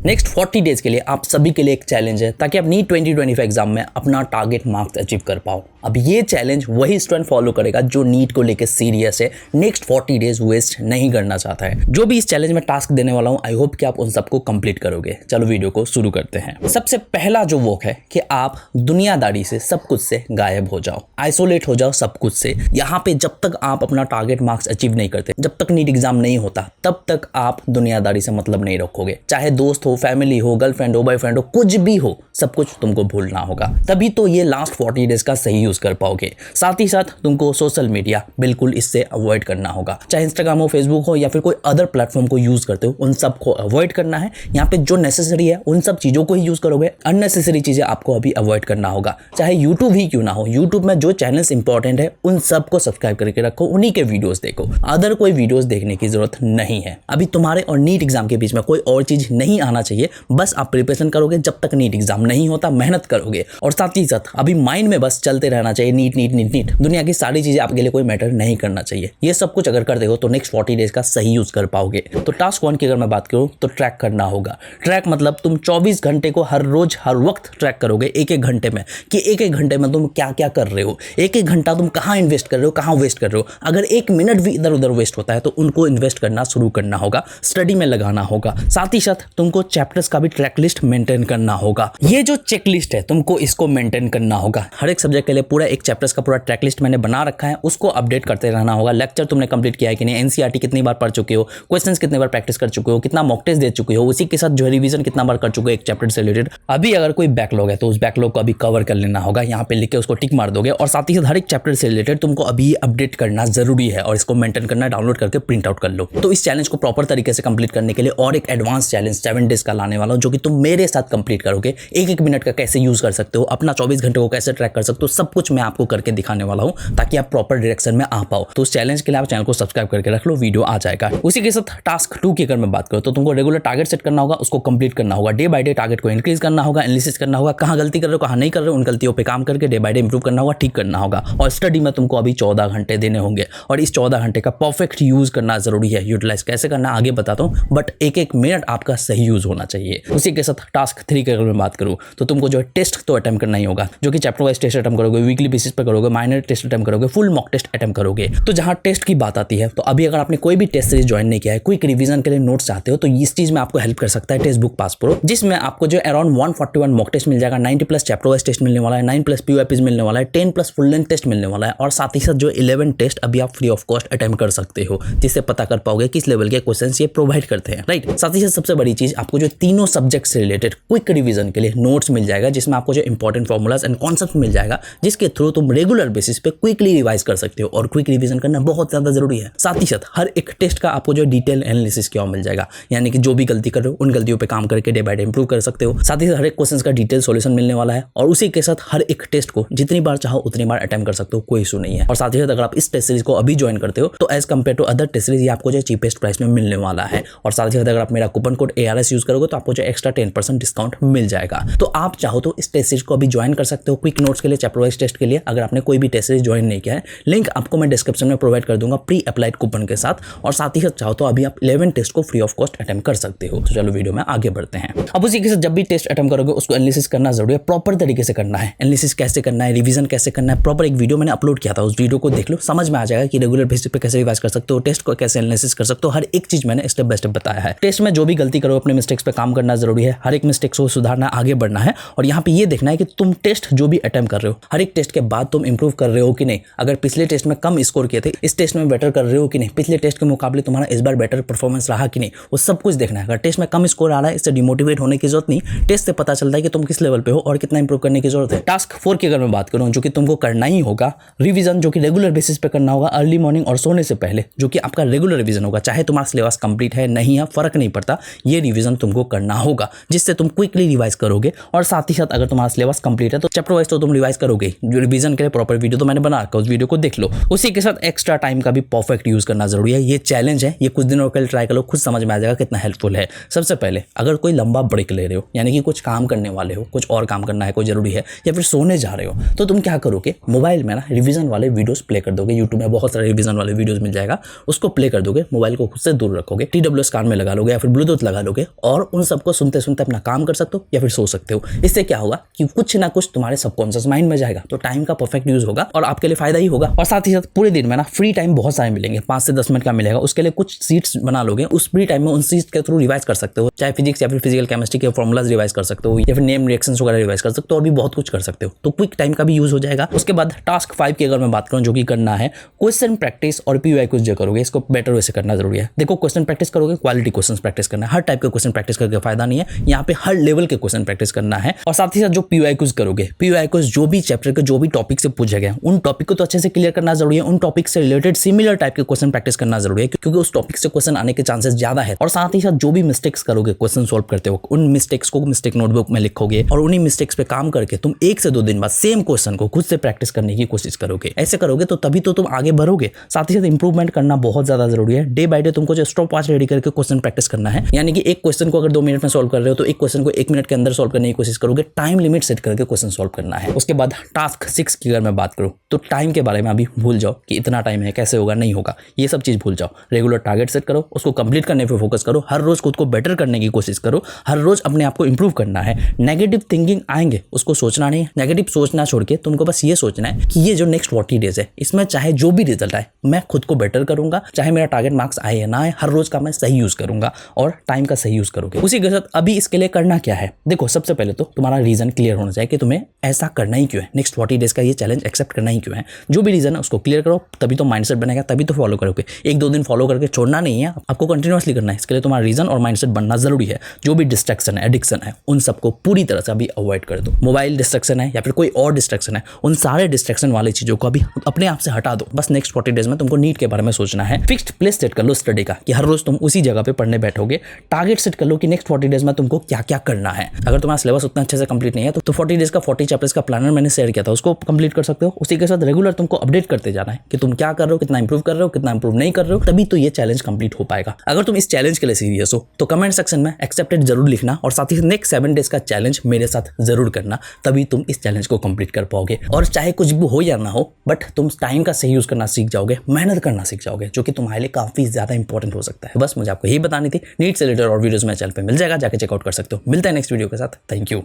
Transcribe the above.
Next 40 days के लिए आप सभी के लिए एक चैलेंज है ताकि आप नीट 2025 एग्जाम में अपना टारगेट मार्क्स अचीव कर पाओ। अब ये चैलेंज वही स्टूडेंट फॉलो करेगा जो नीट को लेकर सीरियस है, नेक्स्ट 40 डेज वेस्ट नहीं करना चाहता है। जो भी इस चैलेंज में टास्क देने वाला हूं, आई होप कि आप उन सबको कंप्लीट करोगे। चलो वीडियो को शुरू करते हैं। सबसे पहला जो वर्क है कि आप दुनियादारी से, सब कुछ से गायब हो जाओ, आइसोलेट हो जाओ सब कुछ से। यहाँ पे जब तक आप अपना टारगेट मार्क्स अचीव नहीं करते, जब तक नीट एग्जाम नहीं होता, तब तक आप दुनियादारी से मतलब नहीं रखोगे। चाहे दोस्त हो, फैमिली हो, गर्लफ्रेंड हो, बॉयफ्रेंड हो, कुछ भी हो, सब कुछ तुमको भूलना होगा। तभी तो ये लास्ट 40 डेज का सही यूज कर पाओगे। साथ ही साथ तुमको सोशल मीडिया बिल्कुल इससे अवॉइड करना होगा। चाहे इंस्टाग्राम हो, फेसबुक हो या फिर कोई अदर प्लेटफॉर्म को यूज करते हो, उन सब को अवॉइड करना है। यहाँ पे जो नेसेसरी है उन सब चीजों को ही यूज करोगे, अननेसेसरी चीजें आपको अभी अवॉइड करना होगा। चाहे यूट्यूब ही क्यों ना हो, यूट्यूब में जो चैनल्स इंपॉर्टेंट है उन सबको सब्सक्राइब करके रखो, उन्हीं के वीडियोस देखो। अदर कोई वीडियोस देखने की जरूरत नहीं है। अभी तुम्हारे और नीट एग्जाम के बीच में कोई और चीज नहीं आना चाहिए। बस आप प्रिपरेशन करोगे, जब तक नीट एग्जाम नहीं होता मेहनत करोगे। और साथ ही साथ अभी माइंड में बस चलते रहना चाहिए नीट नीट नीट नीट। दुनिया की सारी चीजें आपके लिए कोई मैटर नहीं करना चाहिए। ये सब कुछ अगर कर देखो तो नेक्स्ट 40 डेज का सही यूज कर पाओगे। तो टास्क 1 की अगर मैं बात करूं तो ट्रैक करना होगा। ट्रैक मतलब तुम 24 घंटे को हर रोज हर वक्त ट्रैक करोगे, एक एक घंटे में, कि एक एक घंटे में तुम क्या क्या कर रहे हो, एक एक घंटा तुम कहाँ इन्वेस्ट कर रहे हो, कहाँ वेस्ट कर रहे हो। अगर 1 मिनट भी इधर उधर वेस्ट होता है तो उनको इन्वेस्ट करना शुरू करना होगा, स्टडी में लगाना होगा। साथ ही साथ तुमको चैप्टर्स का भी ट्रैक लिस्ट मेंटेन करना होगा। ये जो चेक लिस्ट है तुमको इसको मेंटेन करना होगा। हर एक सब्जेक्ट के लिए पूरा एक चैप्टर्स का पूरा ट्रैक लिस्ट मैंने बना रखा है, उसको अपडेट करते रहना होगा। लेक्चर तुमने कंप्लीट किया है कि नहीं, एनसीईआरटी कितनी बार पढ़ चुके हो, क्वेश्चंस कितने बार प्रैक्टिस कर चुके हो, कितना मॉक टेस्ट दे चुके हो, उसी के साथ जो रिवीजन कितना बार कर चुके हो एक चैप्टर से रिलेटेड। अभी अगर कोई बैकलॉग है तो उस बैकलॉग को अभी कवर कर लेना होगा, यहाँ पे लिख के उसको टिक मार दोगे। और साथ ही साथ हर एक चैप्टर से रिलेटेड तुमको अभी अपडेट करना जरूरी है और इसको मेंटेन करना, डाउनलोड करके प्रिंट आउट कर लो। तो इस चैलेंज को प्रॉपर तरीके से कंप्लीट करने के लिए और एक एडवांस चैलेंज 7 डेज का लाने वाला हूं, जो कि तुम मेरे साथ कंप्लीट करोगे। एक एक मिनट का कैसे यूज कर सकते हो, अपना 24 घंटे को कैसे ट्रैक कर सकते हो, सब कुछ मैं आपको करके दिखाने वाला हूं ताकि आप प्रॉपर डायरेक्शन में आ पाओ। तो उस चैलेंज के लिए आप चैनल को सब्सक्राइब करके रख लो, वीडियो आ जाएगा। उसी के साथ टास्क 2 की अगर मैं बात करूं तो तुमको रेगुलर टारगेट सेट करना होगा, उसको कंप्लीट करना होगा। डे बाय डे टारगेट को इंक्रीज करना होगा, एनालिसिस करना होगा, कहां गलती कर रहे हो, कहां नहीं कर रहे हो, उन गलतियों पे काम करके डे बाय डे इंप्रूव करना होगा, ठीक करना होगा। और स्टडी में तुमको अभी 14 घंटे देने होंगे और इस 14 घंटे का परफेक्ट यूज करना जरूरी है। यूटिलाइज कैसे करना आगे बताता हूं, बट एक एक मिनट आपका सही यूज होना चाहिए। उसी के साथ टास्क 3 की अगर मैं बात करूं तो तुमको जो है टेस्ट तो अटेम्प्ट करना ही होगा, जो कि चैप्टर वाइज टेस्ट अटेम्प्ट करोगे, वीकली बेसिस पे करोगे, माइनर टेस्ट अटेम्प्ट करोगे, फुल मॉक टेस्ट अटेम्प्ट करोगे। तो जहां टेस्ट की बात आती है तो अभी अगर आपने कोई भी टेस्ट सीरीज ज्वाइन नहीं किया है, क्विक रिवीजन के लिए नोट्स चाहते हो, तो इस चीज में आपको हेल्प कर सकता है टेक्स्ट बुक पास प्रो, जिसमें आपको जो अराउंड 141 मॉक टेस्ट मिल जाएगा, 90+ चैप्टर वाइज टेस्ट मिलने वाला है, 9+ पीओआईपीज मिलने वाला है, 10+ फुल लेंथ टेस्ट मिलने वाला है। और साथ ही साथ जो 11 टेस्ट अभी आप फ्री ऑफ कॉस्ट अटेम्प्ट कर सकते हो, जिससे पता कर पाओगे किस लेवल के क्वेश्चंस ये प्रोवाइड करते हैं, राइट। साथ ही साथ सबसे बड़ी चीज, आपको जो तीनों सब्जेक्ट से रिलेटेड क्विक रिवीजन के लिए नोट्स मिल जाएगा, जिसमें आपको जो इंपॉर्टेंट फॉर्मूलाज एंड कॉन्सेप्ट मिल जाएगा, जिसके थ्रू तुम रेगुलर बेसिस पे क्विकली रिवाइज कर सकते हो। और क्विक रिवीजन करना बहुत ज्यादा जरूरी है। साथ ही साथ हर एक टेस्ट का आपको जो डिटेल एनालिसिस किया मिल जाएगा, यानी कि जो भी गलती कर रहे हो उन गलतियों पे काम करके डे बाय डे इंप्रूव कर सकते हो। साथ ही साथ हर एक क्वेश्चन का डिटेल सॉल्यूशन मिलने वाला है और उसी के साथ हर एक टेस्ट को जितनी बार चाहो उतनी बार अटेम्प्ट कर सकते हो, कोई इशू नहीं है। और साथ ही साथ अगर आप इस टेस्ट सीरीज को अभी ज्वाइन करते हो तो as compare to other test series ये आपको जो चीपेस्ट प्राइस में मिलने वाला है। और साथ ही साथ अगर आप मेरा कूपन कोड ARS यूज करोगे तो आपको जो एक्स्ट्रा 10% डिस्काउंट मिल जाएगा। तो आप चाहो तो इस टेस्ट सीरीज को अभी ज्वाइन कर सकते हो, क्विक नोट्स के लिए, चैप्टर वाइज टेस्ट के लिए। अगर आपने कोई भी टेस्ट सीरीज ज्वाइन नहीं किया है, लिंक आपको मैं डिस्क्रिप्शन में प्रोवाइड कर दूंगा प्री अप्लाइड कूपन के साथ। और साथ ही साथ चाहो तो अभी आप 11 टेस्ट को फ्री ऑफ कॉस्ट अटेम्प्ट कर सकते हो। तो चलो वीडियो में आगे बढ़ते हैं। अब उसी के साथ जब भी टेस्ट अटेम्प्ट करोगे उसको एनालिसिस करना जरूरी है, प्रॉपर तरीके से करना है। एनालिसिस कैसे करना है, रिवीजन कैसे करना है, प्रॉपर एक वीडियो मैंने अपलोड किया था, उस वीडियो को देख लो, समझ में आ जाएगा कि रेगुलर बेसिस पे कैसे रिवाइज कर सकते हो, टेस्ट को कैसे एनालिसिस कर सकते हो। हर एक चीज मैंने स्टेप बाय स्टेप बताया है। टेस्ट में जो भी गलती करो अपने मिस्टेक्स पे काम करना जरूरी है, हर एक मिस्टेक्स को सुधारना, आगे बढ़ना है। और यहाँ पे ये देखना है कि तुम टेस्ट जो भी अटेम्प्ट कर रहे हो, हर एक टेस्ट के बाद तुम इंप्रूव कर रहे हो कि नहीं। अगर पिछले टेस्ट में कम स्कोर किए थे, इस टेस्ट में बेटर कर रहे हो कि नहीं, पिछले टेस्ट के मुकाबले तुम्हारा इस बार बेटर परफॉर्मेंस रहा कि नहीं, वो सब कुछ देखना है। अगर टेस्ट में कम स्कोर आ रहा है, इससे डिमोटिवेट होने की जरूरत नहीं, टेस्ट से पता चलता है कि तुम किस लेवल पे हो और कितना इंप्रूव करने की जरूरत है। टास्क 4 की अगर मैं बात करूं, जो कि तुमको करना ही होगा, रिवीजन जो कि रेगुलर बेसिस पे करना होगा, अर्ली मॉर्निंग और सोने से पहले, जो कि आपका रेगुलर रिवीजन होगा। चाहे तुम्हारा सिलेबस कंप्लीट है नहीं है, फर्क नहीं पड़ता, ये रिवीजन तुमको करना होगा, जिससे तुम क्विकली रिवाइज करोगे। और साथ ही साथ अगर तुम्हारा सिलेबस कंप्लीट है तो चैप्टर वाइज तो तुम रिवाइज करोगे। जो रिवीजन के लिए प्रॉपर वीडियो तो मैंने बना रखा, उस वीडियो को देख लो। उसी के साथ एक्स्ट्रा टाइम का भी परफेक्ट यूज करना जरूरी है। ये चैलेंज है, ये कुछ दिनों के लिए ट्राई करो, खुद समझ में आ जाएगा कितना हेल्पफुल है। सबसे पहले अगर कोई लंबा ब्रेक ले रहे हो, यानी कि कुछ काम करने वाले हो, कुछ और काम करना है, कोई जरूरी है, या फिर सोने जा रहे हो, तो तुम क्या करोगे, मोबाइल में ना रिवीजन वाले वीडियोस प्ले कर दोगे। यूट्यूब में बहुत सारे रिवीजन वाले वीडियोस मिल जाएगा, उसको प्ले कर दोगे, मोबाइल को खुद से दूर रखोगे, TWS कान में लगा लोगे या फिर ब्लूटूथ लगा लोगे और और उन सबको सुनते सुनते अपना काम कर सकते हो या फिर सो सकते हो। इससे क्या होगा कि कुछ ना कुछ तुम्हारे सबकॉन्शियस माइंड में जाएगा, तो टाइम का परफेक्ट यूज होगा और आपके लिए फायदा ही होगा। और साथ ही साथ पूरे दिन में ना फ्री टाइम बहुत सारे मिलेंगे, 5 से 10 मिनट का मिलेगा, उसके लिए कुछ सीट्स बना लोगे, उस फ्री टाइम में उन सीट्स के थ्रू रिवाइज कर सकते हो, चाहे फिजिक्स या फिर फिजिकल केमिस्ट्री के फॉर्मुलाज रिवाइज कर सकते हो या फिर नेम रिएक्शंस वगैरह रिवाइज कर सकते हो, और भी बहुत कुछ कर सकते हो। तो क्विक टाइम का भी यूज हो जाएगा। उसके बाद टास्क 5 की अगर मैं बात करूं जो कि करना है, क्वेश्चन प्रैक्टिस और पीवाई क्विज जो करोगे इसको बेटर वे से करना जरूरी है। देखो क्वेश्चन प्रैक्टिस करोगे, क्वालिटी क्वेश्चन प्रैक्टिस करना है, हर टाइप के क्वेश्चन प्रैक्टिस करके फायदा नहीं है, यहाँ पे हर लेवल के क्वेश्चन प्रैक्टिस करना है। और साथ ही साथ जो पीवाई क्विज करोगे, पीवाई क्विज जो भी चैप्टर के जो भी टॉपिक से पूछे गए उन टॉपिक को तो अच्छे से क्लियर करना जरूरी है, उन टॉपिक से रिलेटेड सिमिलर टाइप के क्वेश्चन प्रैक्टिस करना जरूरी है, क्योंकि उस टॉपिक से क्वेश्चन आने के चांसेस ज्यादा है। और साथ ही साथ जो भी मिस्टेक्स करोगे क्वेश्चन सॉल्व करते हो, उन मिस्टेक्स को मिस्टेक नोटबुक में लिखोगे और उन्हीं मिस्टेक्स पे काम करके तुम 1 से 2 दिन बाद सेम क्वेश्चन को खुद से प्रैक्टिस करने की कोशिश करोगे। ऐसे करोगे तो तभी तो तुम आगे बढ़ोगे। साथ ही साथ इंप्रूवमेंट करना बहुत ज्यादा जरूरी है। डे बाय डे तुमको जो स्टॉप वॉच रेडी करके क्वेश्चन प्रैक्टिस करना है, यानी कि एक क्वेश्चन को अगर 2 मिनट में सॉल्व कर रहे हो तो एक क्वेश्चन को 1 मिनट के अंदर सॉल्व करने की कोशिश करोगे। टाइम लिमिट सेट करके क्वेश्चन सॉल्व करना है। उसके बाद टास्क 6 की अगर मैं बात करूं तो टाइम के बारे में अभी भूल जाओ कि इतना टाइम है, कैसे होगा, नहीं होगा, ये सब चीज भूल जाओ। रेगुलर टारगेट सेट करो, उसको कंप्लीट करने पे फोकस करो, हर रोज खुद को बेटर करने की कोशिश करो, हर रोज अपने आप को इंप्रूव करना है। नेगेटिव थिंकिंग आएंगे उसको सोचना नहीं, नेगेटिव सोचना छोड़ के तुमको बस ये सोचना है कि ये जो नेक्स्ट 40 डेज है इसमें चाहे जो भी रिजल्ट आए मैं खुद को बेटर करूंगा, चाहे मेरा टारगेट मार्क्स आए या ना आए, हर रोज का मैं सही यूज करूंगा और टाइम का सही यूज करोगे। उसी के साथ अभी इसके लिए करना क्या है, देखो सबसे पहले तो तुम्हारा रीजन क्लियर होना चाहिए कि तुम्हें ऐसा करना ही क्यों है, नेक्स्ट 40 डेज का ये चैलेंज एक्सेप्ट करना ही क्यों है। जो भी रीजन है उसको क्लियर करो, तभी तो माइंडसेट बनेगा, तभी तो फॉलो करोगे। 1-2 दिन फॉलो करके छोड़ना नहीं है, आपको कंटिन्यूअसली करना है। इसके लिए तुम्हारा रीजन और माइंडसेट बनना जरूरी है। जो भी डिस्ट्रैक्शन है, एडिक्शन है, उन सबको पूरी तरह से अभी अवॉइड कर दो। मोबाइल डिस्ट्रैक्शन है या फिर कोई और डिस्ट्रैक्शन है, उन सारे डिस्ट्रैक्शन वाली चीजों को अभी अपने आप से हटा दो। बस नेक्स्ट 40 डेज में तुमको नीट के बारे में सोचना है। फिक्स्ड प्लेस सेट कर लो स्टडी का कि हर रोज तुम उसी जगह पे पढ़ने बैठोगे। टारगेट सेट कर लो कि नेक्स्ट 40 डेज में तुमको क्या क्या करना है। अगर तुम्हारा सिलेबस उतना अच्छे से कंप्लीट नहीं है तो 40 डेज का 40 चैप्टर्स का प्लानर मैंने शेयर किया था, उसको कंप्लीट कर सकते हो। उसी के साथ रेगुलर तुमको अपडेट करते जाना है कि तुम क्या कर रहे हो, कितना इंप्रूव कर रहे हो, कितना इंप्रूव नहीं कर रहे हो, तभी तो ये चैलेंज कंप्लीट हो पाएगा। अगर तुम इस चैलेंज के लिए सीरियस हो तो कमेंट सेक्शन में एक्सेप्टेड जरूर लिखना और साथ ही नेक्स्ट 7 डेज का चैलेंज मेरे साथ जरूर करना, तभी तुम इस चैलेंज को कंप्लीट कर पाओगे। और चाहे कुछ भी हो या ना हो, बट तुम टाइम का सही यूज करना सीख जाओगे, मेहनत करना सीख जाओगे, जो कि तुम्हारे लिए काफी ज्यादा इंपॉर्टेंट हो सकता है। बस मुझे आपको यही बतानी थी। नीट से रिलेटेड और वीडियोस मेरे चैनल पे मिल जाएगा, जाके चेकआउट कर सकते हो। मिलता है नेक्स्ट वीडियो के साथ। Thank you.